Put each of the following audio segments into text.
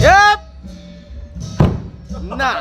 เย็บน่ะ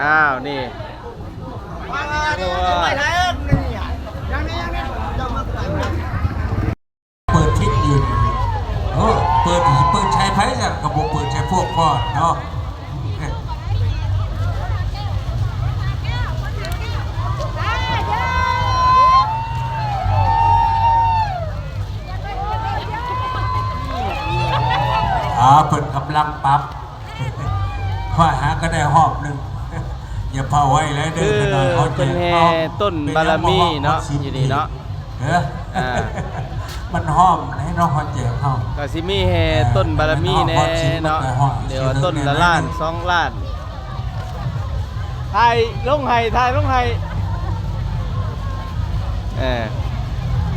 อ้าวนี่เปิดทิศยืนเปิดใช้ไพ่กับกระบอกเปิดใช้พวกก่อนเนาะเปิดกำลังปั๊บข้อหาก็ได้หอบหนึ่งอย่าเผาไว้แล้วเดินกันหน่อยเขาเจ็บต้นบารมีเนาะอยู่นี่เนาะมันหอมให้น้องเขาเจ็บเขาก็สิมีแห่ต้นบารมีแน่เนาะเดี๋ยวต้นละล้าน2 ล้านถ่ายลงไห้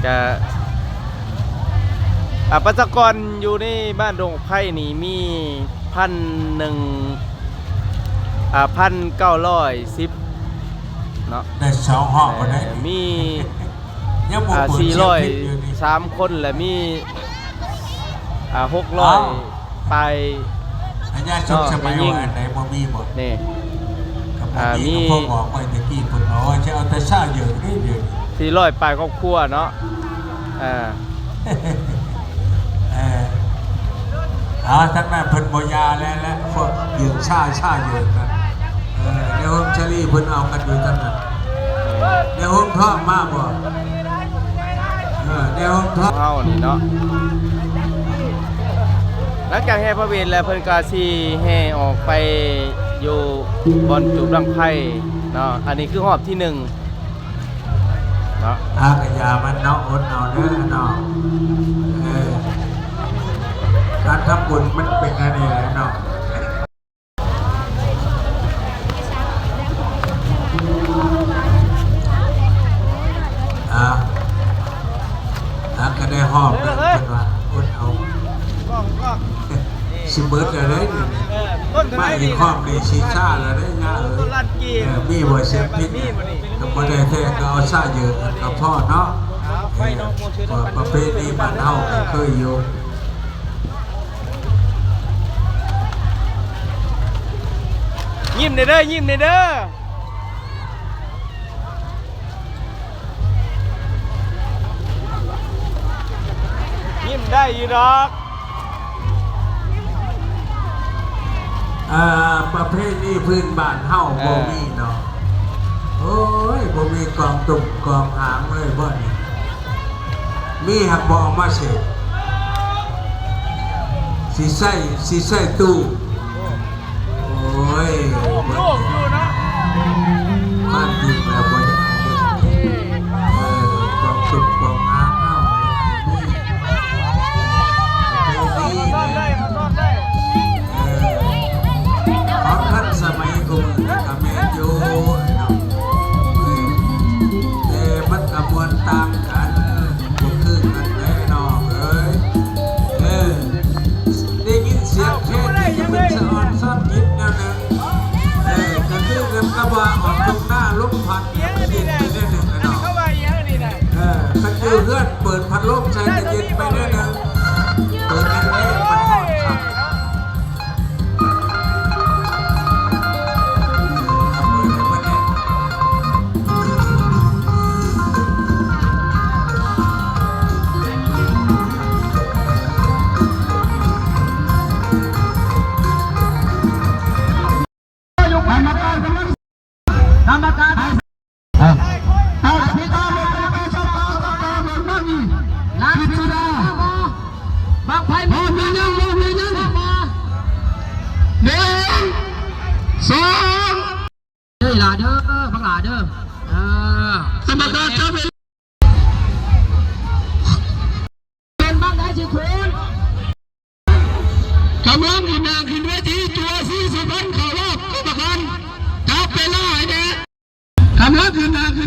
ก็ประชากรอยู่ในบ้านดงไผ่นี่มี1,000 1,910เนาะ ได้2ห้องก็ได้ มี ยังบ่เปิดเสียงผิดอยู่นี่ 403คนและมี600ไป อันยาชุบสมัยว่าอันไหนบ่มีบ่ นี่ กับบ่มีก็พ่อบอกไว้ตะกี้เพิ่นว่าจะเอาแต่ซ่าเยอะนี่เดี๋ยวนี้ 400ไปครอบครัวเนาะทั้งนั้นเพิ่นบ่ยาและพวกยืนชาเยอะกันในโฮมเชอรี่เพิ่นเอากันอยู่ทั้งนั้นในโฮมท้องมาบ่ในโฮมท้อง เฮานี่เนาะหลังจากแห่พระเวทแล้วเพิ่นก็สิแห่ออกไปอยู่บอนจุดบังไฟเนาะอันนี้คือรอบที่1เนาะ อากยามันเนาะอดเอาเด้อเนาะการทำบุญมันเป็นอันนี้แหละเนาะก็ได้หอบเงินเป็นว่าอดเอาสิเบิร์ดอะไรนี่ไม่อีกหอบในชีซ่าแล้วได้ง่ายเลยมีบ่เสียพิษก็บ่ได้แท้ก็เอาซ่าเยอะกับพ่อเนาะประเภทนี้บ้านเฮาเคยอยู่ยิ้มเด้อยิ้มเด้อยิ้มได้อยู่ดอก ประเภทนี้พื้นบ้านเฮาบ่มีเนาะโอ้ยบ่มีกองตุ่มกองหางเลยบ่นี่มีหักบ่เอามาเสพสิใส่ตู้โอ้ยบ่อยู่นะความจริงแล้วบ่จะให้ได้กองตุ่มกองหางเฮาท่านสมัยกูกับแม่โยแต่มันกระบวนตามกันบุกคือกันแน่นอนเลยได้ยินเสียงแค่ที่จะเป็นสะออนซ่อนยิบแนวนึงก็คือเงินกระบะออกตรงหน้าลมพัดเย็นไปได้หนึ่งนะเนาะขันยืเพื่อนเปิดพัดลมใช้จะเย็นไปได้หนึ่งเปิดแอร์มันหอดขับสมการจะเป็นบ้านไหนสิคุณกำลังขึ้นนาขึ้นเวทีตัว40,000เข้ารอบกรรมการจับเวลาให้แน่กำลังขึ้นนาขึ้น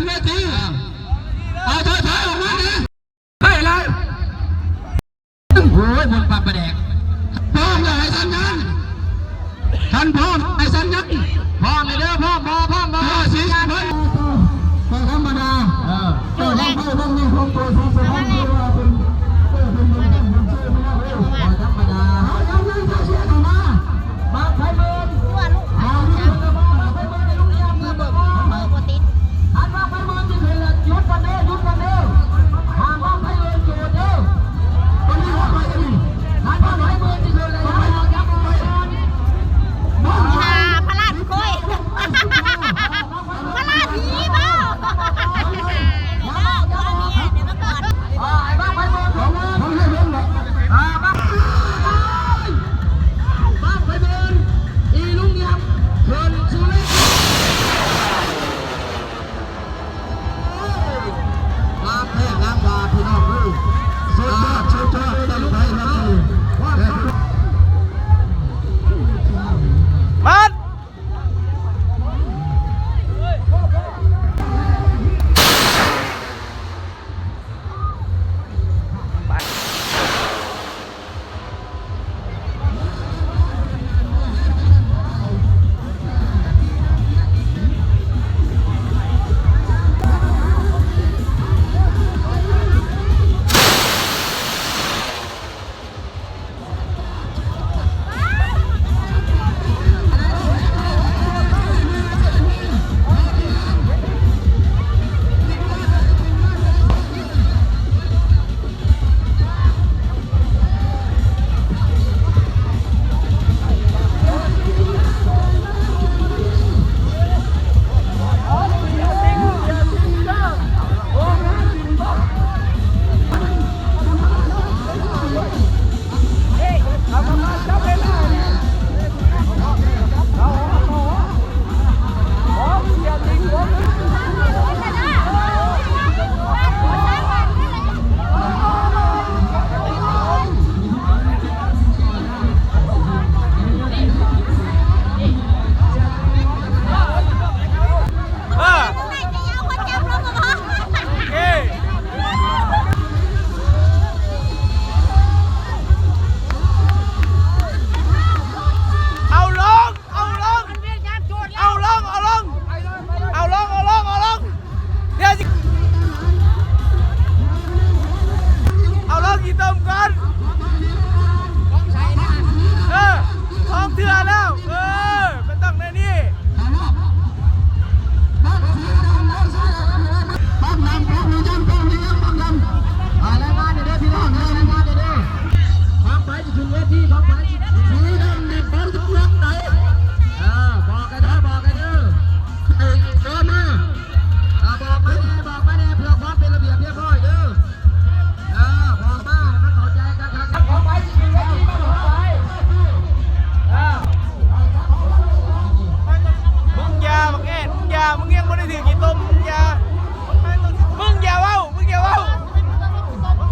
มึงยังไม่ได้ถือกี่ต้มมึงอย่าเว้า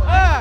เออ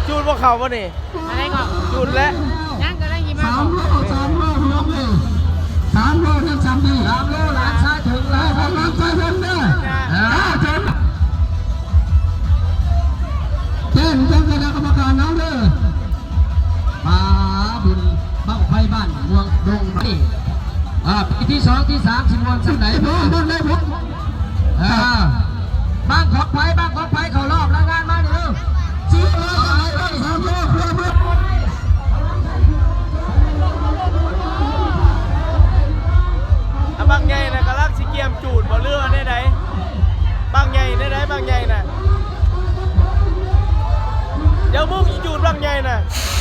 จูดพวกเขาวะนี่ อะไรก่อน จูดแล้ว ยังก็ได้ยินมา 3 โลพี่น้องเลย3 โลนั่นจำดี3 โลหลานชายถึงแล้วหลานชายเพิ่มเด้อเต้นเป็นคณะกรรมการน้องเด้อมาบุญบั้งไฟบ้านเมืองดงนี่ปีที่ 2 ที่ 3สิมวนสักไหนบ้างได้ผมบ้างของไฟเขารอบรายงานมาเด้อซื้อเลย3 โลเพื่อบางใหญ่นะกะลักสิเกียมจูดบ่เรือได้ไหนบางใหญ่ได้ไหนบางใหญ่น่ะเดี๋ยวมึงจูดบางใหญ่น่ะ เ